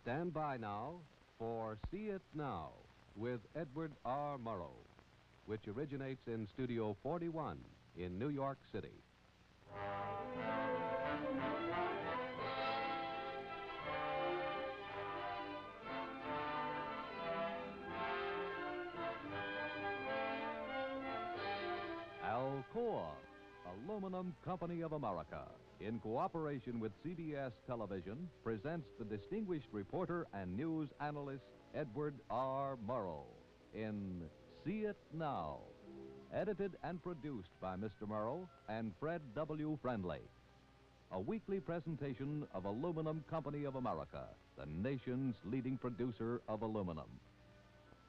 Stand by now for See It Now with Edward R. Murrow, which originates in Studio 41 in New York City. Alcoa, Aluminum Company of America, in cooperation with CBS Television, presents the distinguished reporter and news analyst Edward R. Murrow in See It Now, edited and produced by Mr. Murrow and Fred W. Friendly. A weekly presentation of Aluminum Company of America, the nation's leading producer of aluminum.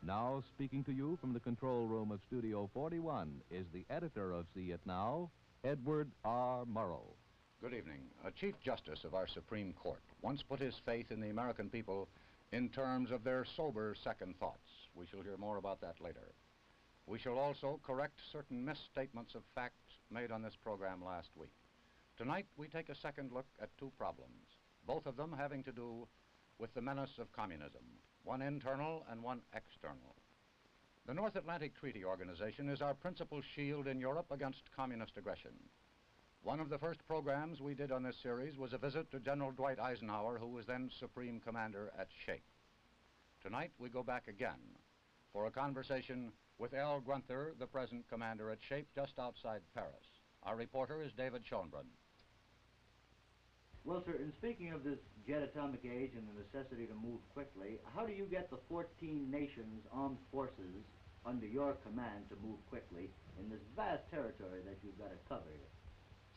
Now, speaking to you from the control room of Studio 41 is the editor of See It Now, Edward R. Murrow. Good evening. A Chief Justice of our Supreme Court once put his faith in the American people in terms of their sober second thoughts. We shall hear more about that later. We shall also correct certain misstatements of facts made on this program last week. Tonight, we take a second look at two problems, both of them having to do with the menace of communism, one internal and one external. The North Atlantic Treaty Organization is our principal shield in Europe against communist aggression. One of the first programs we did on this series was a visit to General Dwight Eisenhower, who was then Supreme Commander at SHAPE. Tonight we go back again for a conversation with L. Grunther, the present commander at SHAPE, just outside Paris. Our reporter is David Schoenbrunn. Well, sir, in speaking of this jet atomic age and the necessity to move quickly, how do you get the 14 nations armed forces under your command to move quickly in this vast territory that you've got to cover here?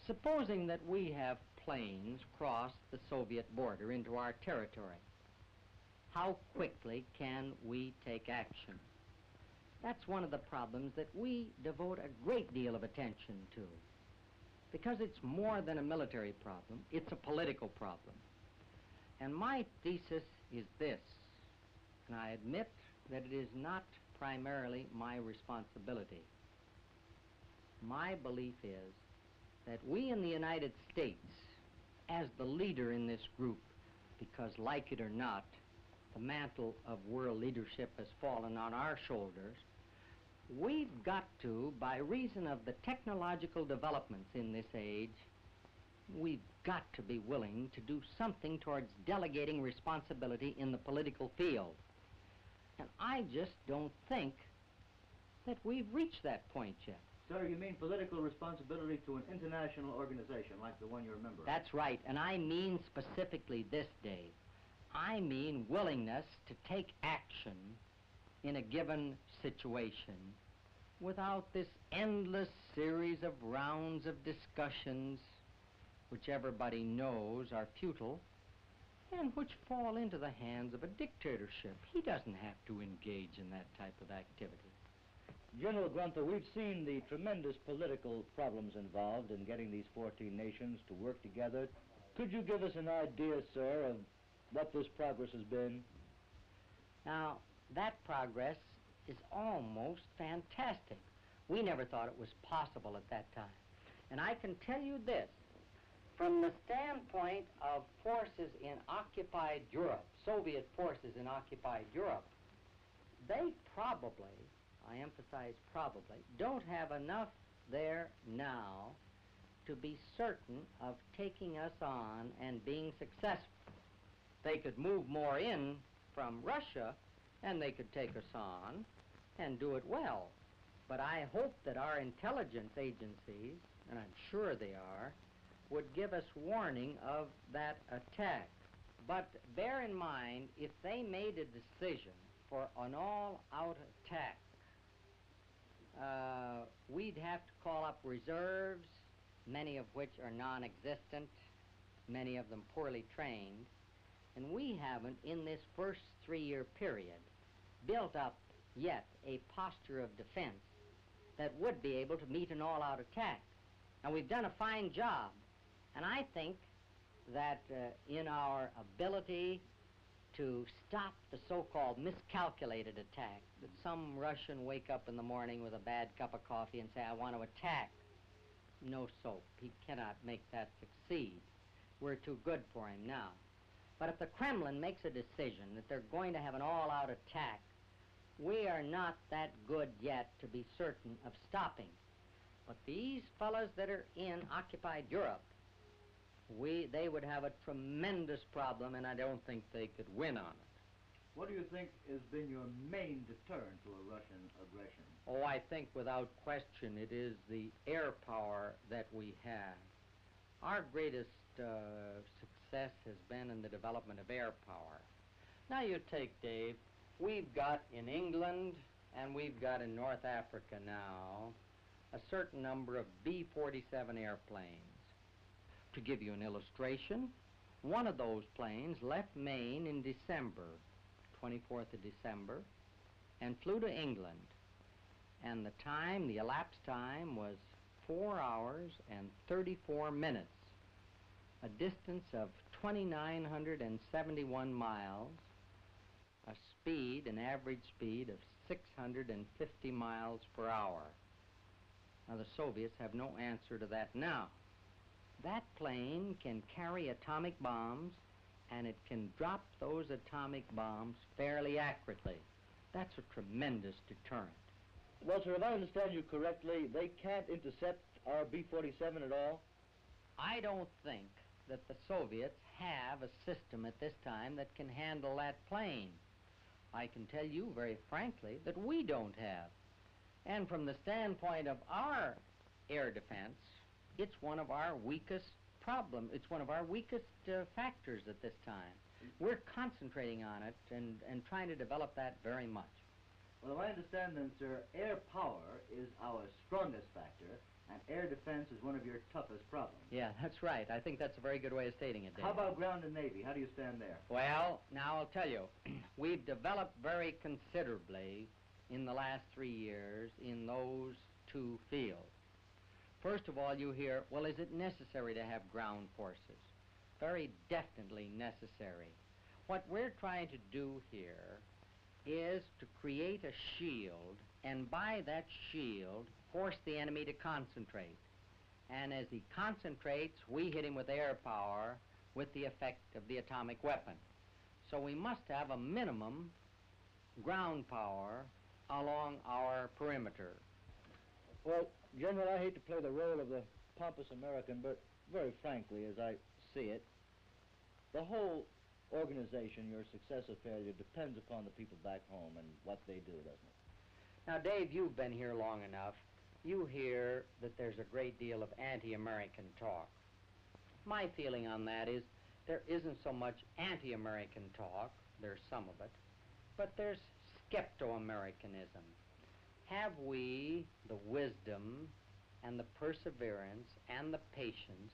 Supposing that we have planes cross the Soviet border into our territory, how quickly can we take action? That's one of the problems that we devote a great deal of attention to. Because it's more than a military problem, it's a political problem. And my thesis is this, and I admit that it is not primarily my responsibility. My belief is that we in the United States, as the leader in this group, because like it or not, the mantle of world leadership has fallen on our shoulders, we've got to, by reason of the technological developments in this age, we've got to be willing to do something towards delegating responsibility in the political field. And I just don't think that we've reached that point yet. Sir, you mean political responsibility to an international organization like the one you're a member of? That's right, and I mean specifically this, Dave. I mean willingness to take action in a given situation without this endless series of rounds of discussions which everybody knows are futile and which fall into the hands of a dictatorship. He doesn't have to engage in that type of activity. General Grunther, we've seen the tremendous political problems involved in getting these 14 nations to work together. Could you give us an idea, sir, of what this progress has been? Now, that progress is almost fantastic. We never thought it was possible at that time. And I can tell you this, from the standpoint of forces in occupied Europe, Soviet forces in occupied Europe, they probably, I emphasize probably, don't have enough there now to be certain of taking us on and being successful. They could move more in from Russia, and they could take us on and do it well. But I hope that our intelligence agencies, and I'm sure they are, would give us warning of that attack. But bear in mind, if they made a decision for an all-out attack, we'd have to call up reserves, many of which are non-existent, many of them poorly trained, and we haven't, in this first 3-year period, built up yet a posture of defense that would be able to meet an all-out attack. And we've done a fine job, and I think that in our ability to stop the so-called miscalculated attack, that some Russian wake up in the morning with a bad cup of coffee and say, I want to attack. No soap. He cannot make that succeed. We're too good for him now. But if the Kremlin makes a decision that they're going to have an all-out attack, we are not that good yet to be certain of stopping. But these fellows that are in occupied Europe, they would have a tremendous problem, and I don't think they could win on it. What do you think has been your main deterrent to a Russian aggression? Oh, I think without question it is the air power that we have. Our greatest success has been in the development of air power. Now you take, Dave, we've got in England and we've got in North Africa now a certain number of B-47 airplanes. To give you an illustration, one of those planes left Maine in December, 24th of December, and flew to England. And the elapsed time was 4 hours and 34 minutes, a distance of 2,971 miles, an average speed of 650 miles per hour. Now the Soviets have no answer to that now. That plane can carry atomic bombs, and it can drop those atomic bombs fairly accurately. That's a tremendous deterrent. Well, sir, if I understand you correctly, they can't intercept our B-47 at all? I don't think that the Soviets have a system at this time that can handle that plane. I can tell you very frankly that we don't have. And from the standpoint of our air defense, it's one of our weakest factors at this time. We're concentrating on it and trying to develop that very much. Well, if I understand then, sir, air power is our strongest factor, and air defense is one of your toughest problems. Yeah, that's right. I think that's a very good way of stating it, Dave. How about ground and Navy? How do you stand there? Well, now I'll tell you. We've developed very considerably in the last 3 years in those two fields. First of all, you hear, well, is it necessary to have ground forces? Very definitely necessary. What we're trying to do here is to create a shield, and by that shield, force the enemy to concentrate. And as he concentrates, we hit him with air power with the effect of the atomic weapon. So we must have a minimum ground power along our perimeter. Well, General, I hate to play the role of the pompous American, but very frankly, as I see it, the whole organization, your success or failure, depends upon the people back home and what they do, doesn't it? Now, Dave, you've been here long enough. You hear that there's a great deal of anti-American talk. My feeling on that is there isn't so much anti-American talk, there's some of it, but there's skepto-Americanism. Have we the wisdom and the perseverance and the patience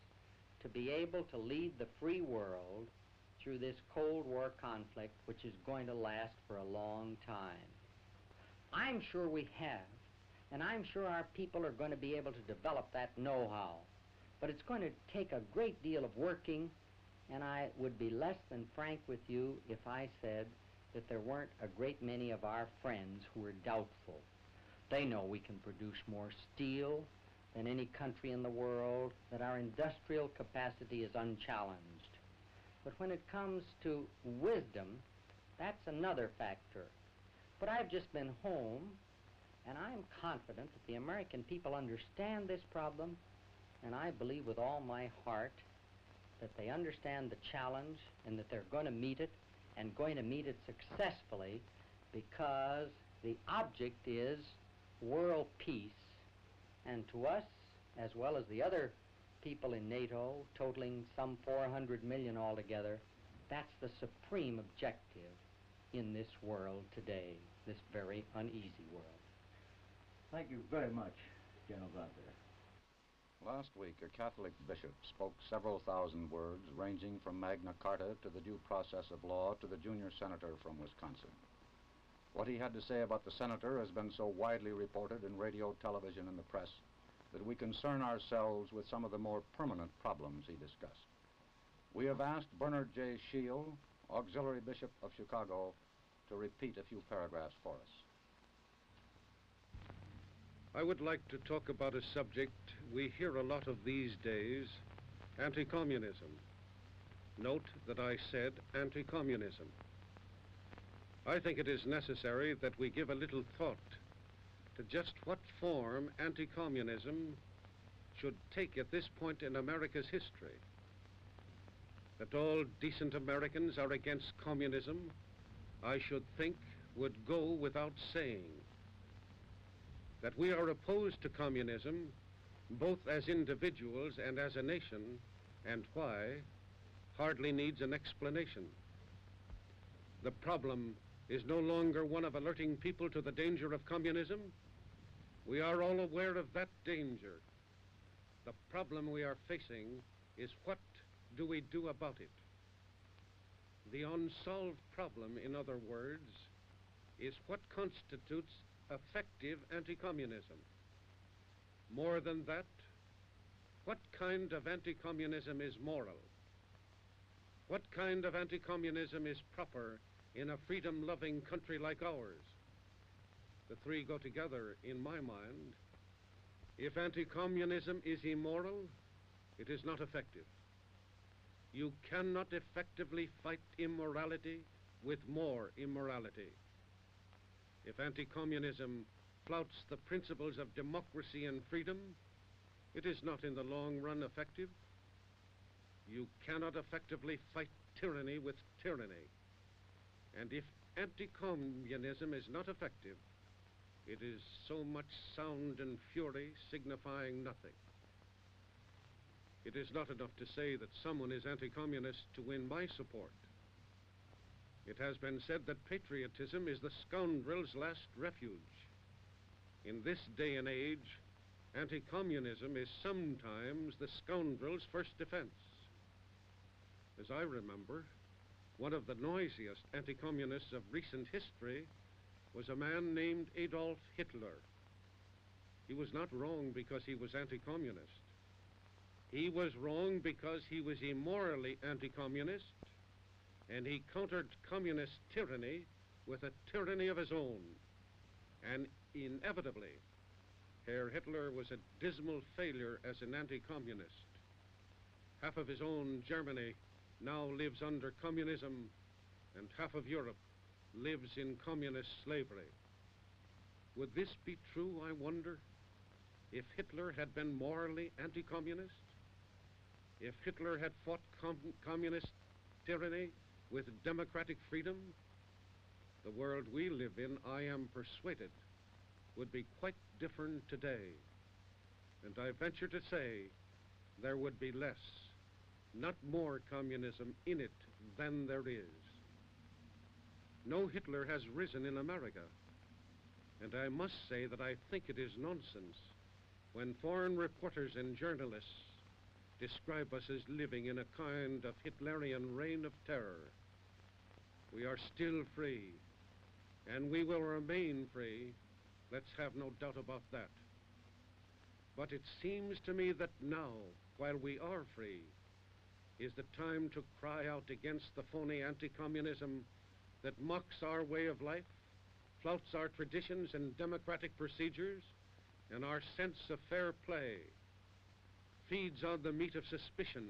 to be able to lead the free world through this Cold War conflict, which is going to last for a long time? I'm sure we have, and I'm sure our people are going to be able to develop that know-how. But it's going to take a great deal of working, and I would be less than frank with you if I said that there weren't a great many of our friends who were doubtful. They know we can produce more steel than any country in the world, that our industrial capacity is unchallenged. But when it comes to wisdom, that's another factor. But I've just been home, and I'm confident that the American people understand this problem, and I believe with all my heart that they understand the challenge and that they're going to meet it, and going to meet it successfully, because the object is world peace. And to us, as well as the other people in NATO, totaling some 400 million altogether, that's the supreme objective in this world today, this very uneasy world. Thank you very much, General Gunther. Last week, a Catholic bishop spoke several thousand words, ranging from Magna Carta to the due process of law to the junior senator from Wisconsin. What he had to say about the senator has been so widely reported in radio, television, and the press that we concern ourselves with some of the more permanent problems he discussed. We have asked Bernard J. Shield, Auxiliary Bishop of Chicago, to repeat a few paragraphs for us. I would like to talk about a subject we hear a lot of these days, anti-communism. Note that I said anti-communism. I think it is necessary that we give a little thought to just what form anti-communism should take at this point in America's history. That all decent Americans are against communism, I should think, would go without saying. That we are opposed to communism, both as individuals and as a nation, and why, hardly needs an explanation. The problem is no longer one of alerting people to the danger of communism. We are all aware of that danger. The problem we are facing is what do we do about it? The unsolved problem, in other words, is what constitutes effective anti-communism. More than that, what kind of anti-communism is moral? What kind of anti-communism is proper in a freedom-loving country like ours? The three go together in my mind. If anti-communism is immoral, it is not effective. You cannot effectively fight immorality with more immorality. If anti-communism flouts the principles of democracy and freedom, it is not in the long run effective. You cannot effectively fight tyranny with tyranny. And if anti-communism is not effective, it is so much sound and fury signifying nothing. It is not enough to say that someone is anti-communist to win my support. It has been said that patriotism is the scoundrel's last refuge. In this day and age, anti-communism is sometimes the scoundrel's first defense. As I remember, one of the noisiest anti-communists of recent history was a man named Adolf Hitler. He was not wrong because he was anti-communist. He was wrong because he was immorally anti-communist, and he countered communist tyranny with a tyranny of his own. And inevitably, Herr Hitler was a dismal failure as an anti-communist. Half of his own Germany now lives under communism, and half of Europe lives in communist slavery. Would this be true, I wonder, if Hitler had been morally anti-communist? If Hitler had fought communist tyranny with democratic freedom? The world we live in, I am persuaded, would be quite different today. And I venture to say there would be less, not more communism in it than there is. No Hitler has risen in America, and I must say that I think it is nonsense when foreign reporters and journalists describe us as living in a kind of Hitlerian reign of terror. We are still free, and we will remain free. Let's have no doubt about that. But it seems to me that now, while we are free, is the time to cry out against the phony anti-communism that mocks our way of life, flouts our traditions and democratic procedures, and our sense of fair play, feeds on the meat of suspicion,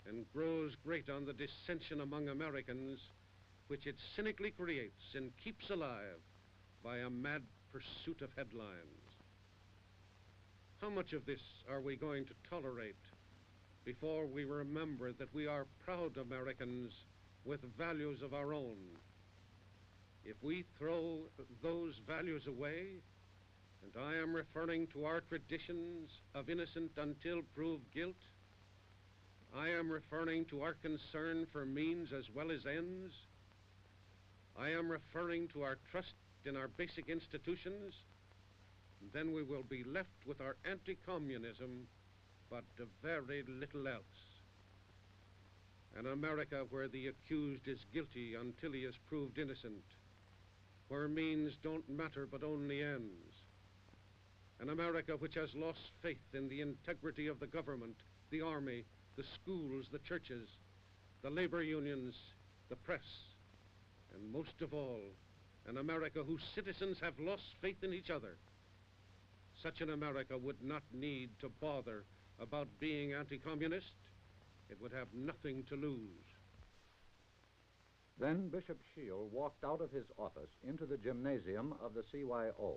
and grows great on the dissension among Americans, which it cynically creates and keeps alive by a mad pursuit of headlines. How much of this are we going to tolerate before we remember that we are proud Americans with values of our own? If we throw those values away, and I am referring to our traditions of innocent until proved guilt, I am referring to our concern for means as well as ends, I am referring to our trust in our basic institutions, then we will be left with our anti-communism, but very little else. An America where the accused is guilty until he is proved innocent, where means don't matter but only ends. An America which has lost faith in the integrity of the government, the army, the schools, the churches, the labor unions, the press, and most of all, an America whose citizens have lost faith in each other. Such an America would not need to bother about being anti-communist. it would have nothing to lose. Then Bishop Shield walked out of his office into the gymnasium of the CYO,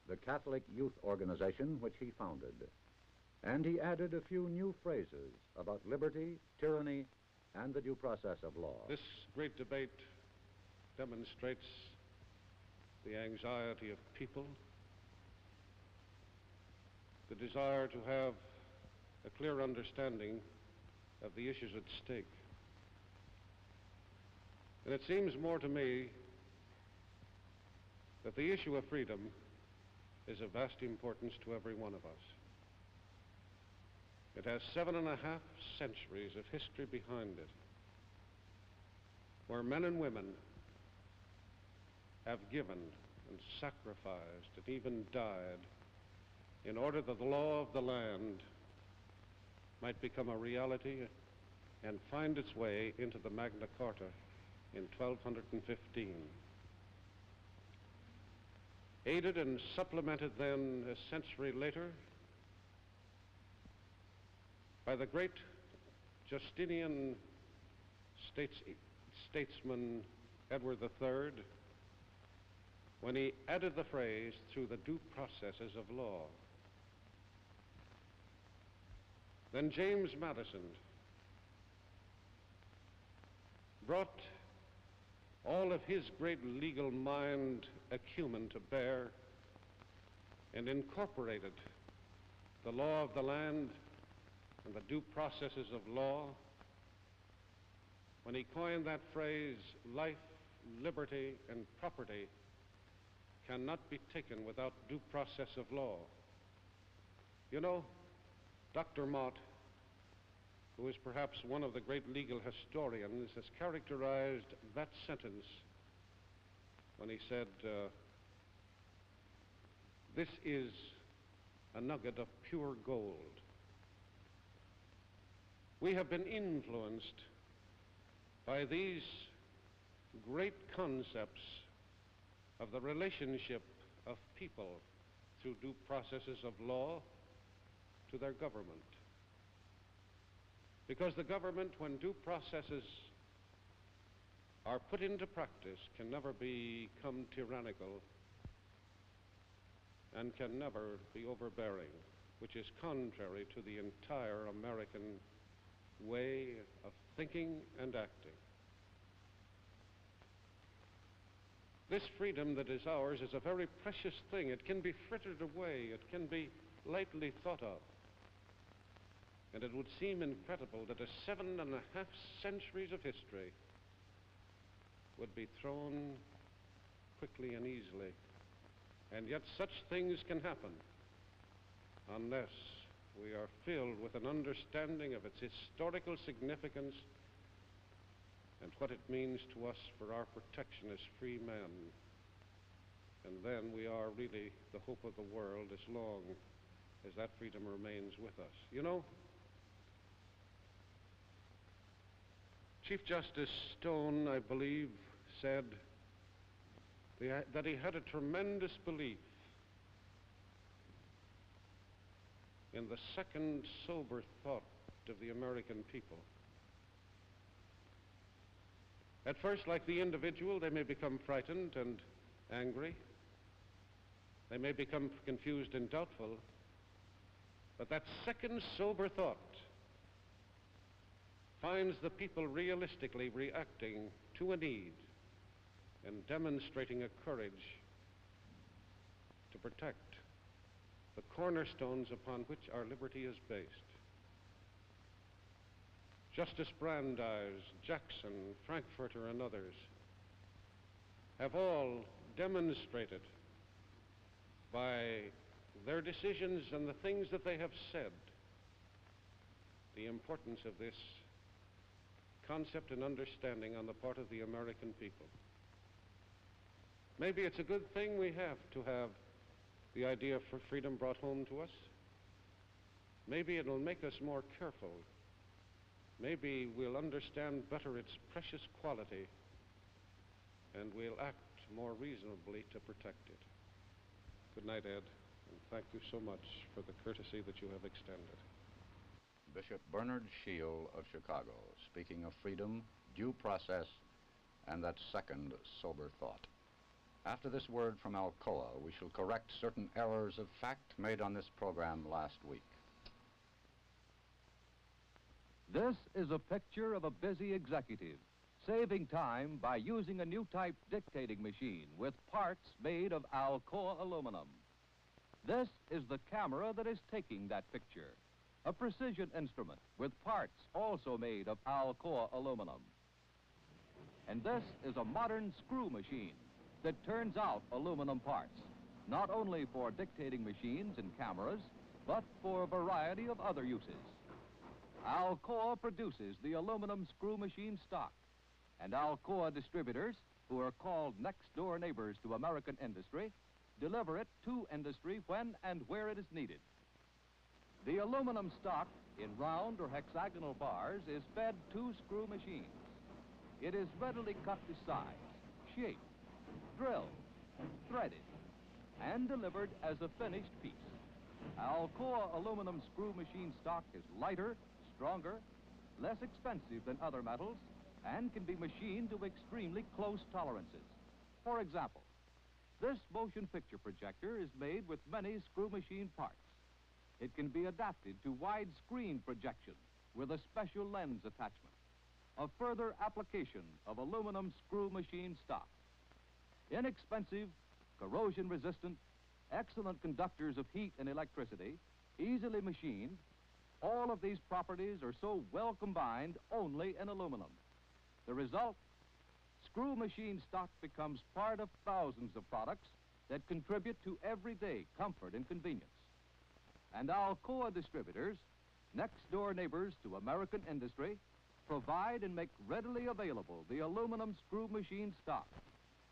the Catholic youth organization which he founded, and he added a few new phrases about liberty, tyranny, and the due process of law. This great debate demonstrates the anxiety of people, the desire to have a clear understanding of the issues at stake. And it seems more to me that the issue of freedom is of vast importance to every one of us. It has 7.5 centuries of history behind it, where men and women have given and sacrificed and even died in order that the law of the land might become a reality and find its way into the Magna Carta in 1215. Aided and supplemented then a century later by the great Justinian statesman Edward III, when he added the phrase, through the due processes of law. Then James Madison brought all of his great legal mind acumen to bear and incorporated the law of the land and the due processes of law when he coined that phrase, life, liberty, and property cannot be taken without due process of law. You know, Dr. Mott, who is perhaps one of the great legal historians, has characterized that sentence when he said, this is a nugget of pure gold. We have been influenced by these great concepts of the relationship of people through due processes of law to their government. Because the government, when due processes are put into practice, can never become tyrannical and can never be overbearing, which is contrary to the entire American way of thinking and acting. This freedom that is ours is a very precious thing. It can be frittered away. It can be lightly thought of. And it would seem incredible that a 7.5 centuries of history would be thrown quickly and easily. And yet such things can happen unless we are filled with an understanding of its historical significance and what it means to us for our protection as free men. And then we are really the hope of the world as long as that freedom remains with us. You know, Chief Justice Stone, I believe, said that he had a tremendous belief in the second sober thought of the American people. At first, like the individual, they may become frightened and angry. They may become confused and doubtful. But that second sober thought finds the people realistically reacting to a need and demonstrating a courage to protect the cornerstones upon which our liberty is based. Justice Brandeis, Jackson, Frankfurter, and others have all demonstrated by their decisions and the things that they have said the importance of this concept and understanding on the part of the American people. Maybe it's a good thing we have to have the idea for freedom brought home to us. Maybe it'll make us more careful. Maybe we'll understand better its precious quality and we'll act more reasonably to protect it. Good night, Ed, and thank you so much for the courtesy that you have extended. Bishop Bernard Shield of Chicago, speaking of freedom, due process, and that second sober thought. After this word from Alcoa, we shall correct certain errors of fact made on this program last week. This is a picture of a busy executive saving time by using a new type dictating machine with parts made of Alcoa aluminum. This is the camera that is taking that picture, a precision instrument with parts also made of Alcoa aluminum. And this is a modern screw machine that turns out aluminum parts, not only for dictating machines and cameras, but for a variety of other uses. Alcoa produces the aluminum screw machine stock, and Alcoa distributors, who are called next-door neighbors to American industry, deliver it to industry when and where it is needed. The aluminum stock in round or hexagonal bars is fed to screw machines. It is readily cut to size, shaped, drilled, threaded, and delivered as a finished piece. Alcoa aluminum screw machine stock is lighter, stronger, less expensive than other metals, and can be machined to extremely close tolerances. For example, this motion picture projector is made with many screw machine parts. It can be adapted to widescreen projection with a special lens attachment, a further application of aluminum screw machine stock. Inexpensive, corrosion-resistant, excellent conductors of heat and electricity, easily machined, all of these properties are so well combined only in aluminum. The result? Screw machine stock becomes part of thousands of products that contribute to everyday comfort and convenience. And Alcoa distributors, next-door neighbors to American industry, provide and make readily available the aluminum screw machine stock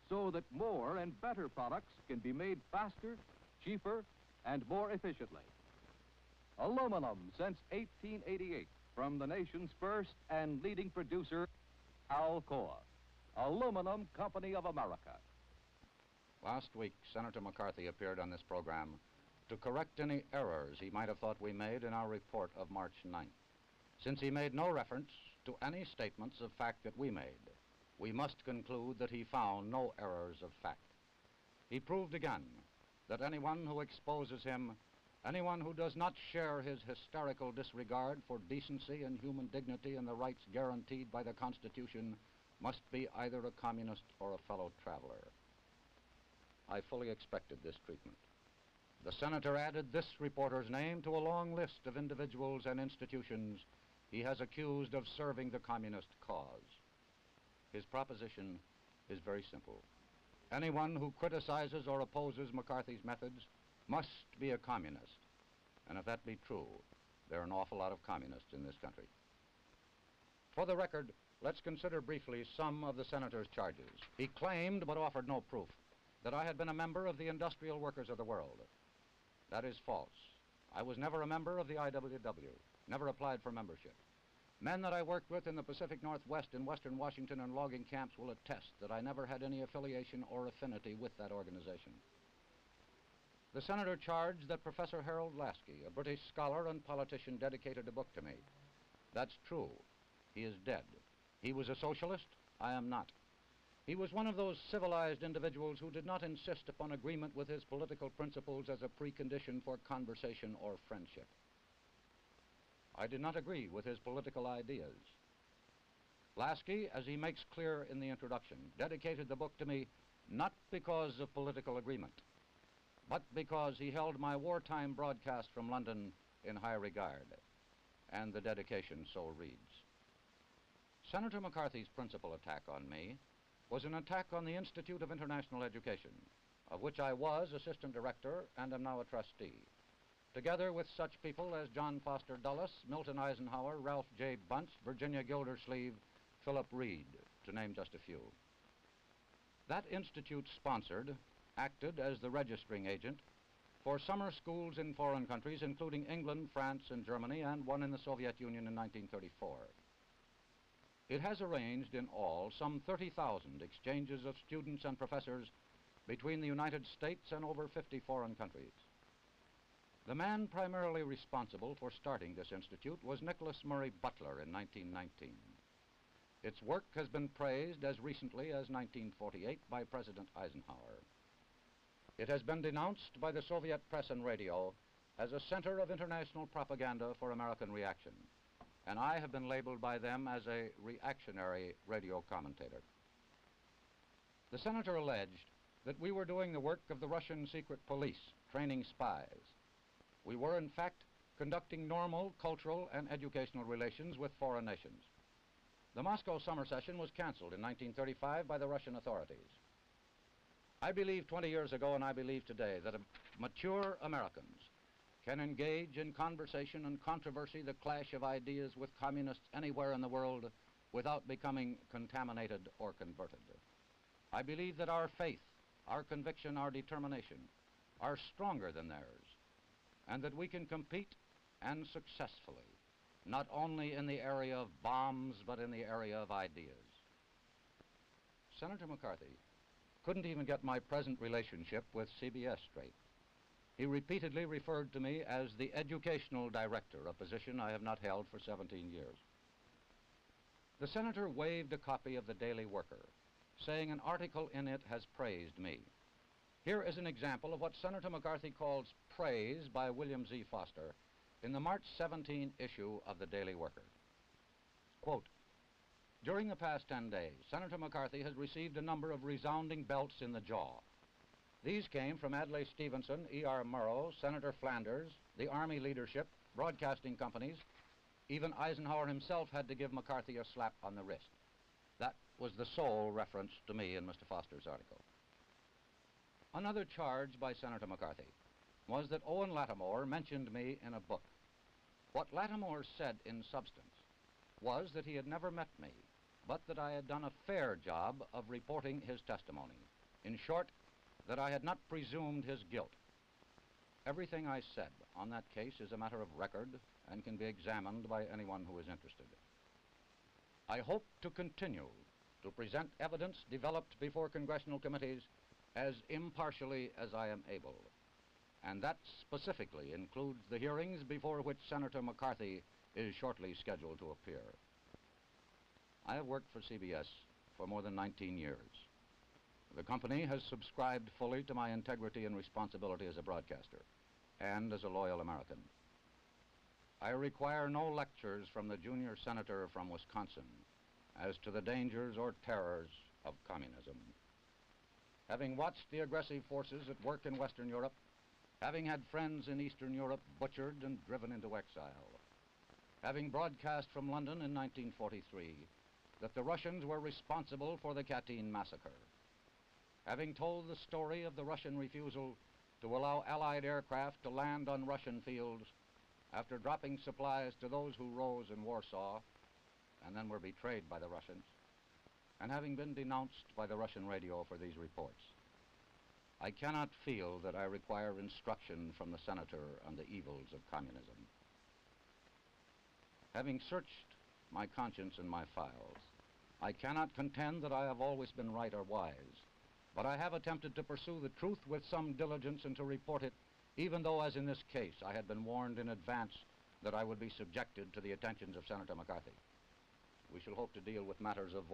so that more and better products can be made faster, cheaper, and more efficiently. Aluminum since 1888 from the nation's first and leading producer, Alcoa, Aluminum Company of America. Last week, Senator McCarthy appeared on this program to correct any errors he might have thought we made in our report of March 9th. Since he made no reference to any statements of fact that we made, we must conclude that he found no errors of fact. He proved again that anyone who exposes him, anyone who does not share his hysterical disregard for decency and human dignity and the rights guaranteed by the Constitution, must be either a communist or a fellow traveler. I fully expected this treatment. The senator added this reporter's name to a long list of individuals and institutions he has accused of serving the communist cause. His proposition is very simple. Anyone who criticizes or opposes McCarthy's methods must be a communist. And if that be true, there are an awful lot of communists in this country. For the record, let's consider briefly some of the senator's charges. He claimed, but offered no proof, that I had been a member of the Industrial Workers of the World. That is false. I was never a member of the IWW, never applied for membership. Men that I worked with in the Pacific Northwest and Western Washington and logging camps will attest that I never had any affiliation or affinity with that organization. The senator charged that Professor Harold Lasky, a British scholar and politician, dedicated a book to me. That's true. He is dead. He was a socialist. I am not. He was one of those civilized individuals who did not insist upon agreement with his political principles as a precondition for conversation or friendship. I did not agree with his political ideas. Lasky, as he makes clear in the introduction, dedicated the book to me not because of political agreement, but because he held my wartime broadcast from London in high regard, and the dedication so reads. Senator McCarthy's principal attack on me was an attack on the Institute of International Education, of which I was assistant director and am now a trustee, together with such people as John Foster Dulles, Milton Eisenhower, Ralph J. Bunce, Virginia Gildersleeve, Philip Reed, to name just a few. That institute sponsored, acted as the registering agent for summer schools in foreign countries, including England, France, and Germany, and one in the Soviet Union in 1934. It has arranged in all some 30,000 exchanges of students and professors between the United States and over 50 foreign countries. The man primarily responsible for starting this institute was Nicholas Murray Butler in 1919. Its work has been praised as recently as 1948 by President Eisenhower. It has been denounced by the Soviet press and radio as a center of international propaganda for American reaction, and I have been labeled by them as a reactionary radio commentator. The senator alleged that we were doing the work of the Russian secret police, training spies. We were, in fact, conducting normal cultural and educational relations with foreign nations. The Moscow summer session was canceled in 1935 by the Russian authorities. I believed 20 years ago, and I believe today, that mature Americans can engage in conversation and controversy, the clash of ideas with communists anywhere in the world without becoming contaminated or converted. I believe that our faith, our conviction, our determination are stronger than theirs, and that we can compete, and successfully, not only in the area of bombs, but in the area of ideas. Senator McCarthy couldn't even get my present relationship with CBS straight. He repeatedly referred to me as the educational director, a position I have not held for 17 years. The senator waved a copy of the Daily Worker, saying an article in it has praised me. Here is an example of what Senator McCarthy calls praise by William Z. Foster in the March 17 issue of the Daily Worker. Quote, during the past 10 days, Senator McCarthy has received a number of resounding belts in the jaw. These came from Adlai Stevenson, E.R. Murrow, Senator Flanders, the Army leadership, broadcasting companies. Even Eisenhower himself had to give McCarthy a slap on the wrist. That was the sole reference to me in Mr. Foster's article. Another charge by Senator McCarthy was that Owen Lattimore mentioned me in a book. What Lattimore said in substance was that he had never met me, but that I had done a fair job of reporting his testimony. In short, that I had not presumed his guilt. Everything I said on that case is a matter of record and can be examined by anyone who is interested. I hope to continue to present evidence developed before congressional committees as impartially as I am able, and that specifically includes the hearings before which Senator McCarthy is shortly scheduled to appear. I have worked for CBS for more than 19 years. The company has subscribed fully to my integrity and responsibility as a broadcaster and as a loyal American. I require no lectures from the junior senator from Wisconsin as to the dangers or terrors of communism. Having watched the aggressive forces at work in Western Europe, having had friends in Eastern Europe butchered and driven into exile, having broadcast from London in 1943 that the Russians were responsible for the Katyn massacre, having told the story of the Russian refusal to allow Allied aircraft to land on Russian fields after dropping supplies to those who rose in Warsaw and then were betrayed by the Russians, and having been denounced by the Russian radio for these reports, I cannot feel that I require instruction from the senator on the evils of communism. Having searched my conscience and my files, I cannot contend that I have always been right or wise, but I have attempted to pursue the truth with some diligence and to report it, even though, as in this case, I had been warned in advance that I would be subjected to the attentions of Senator McCarthy. We shall hope to deal with matters of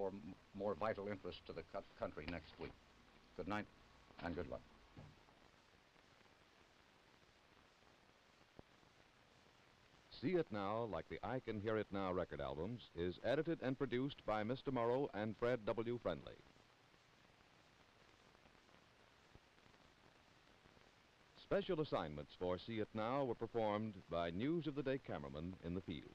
more vital interest to the country next week. Good night and good luck. See It Now, like the I Can Hear It Now record albums, is edited and produced by Mr. Morrow and Fred W. Friendly. Special assignments for See It Now were performed by News of the Day cameramen in the field.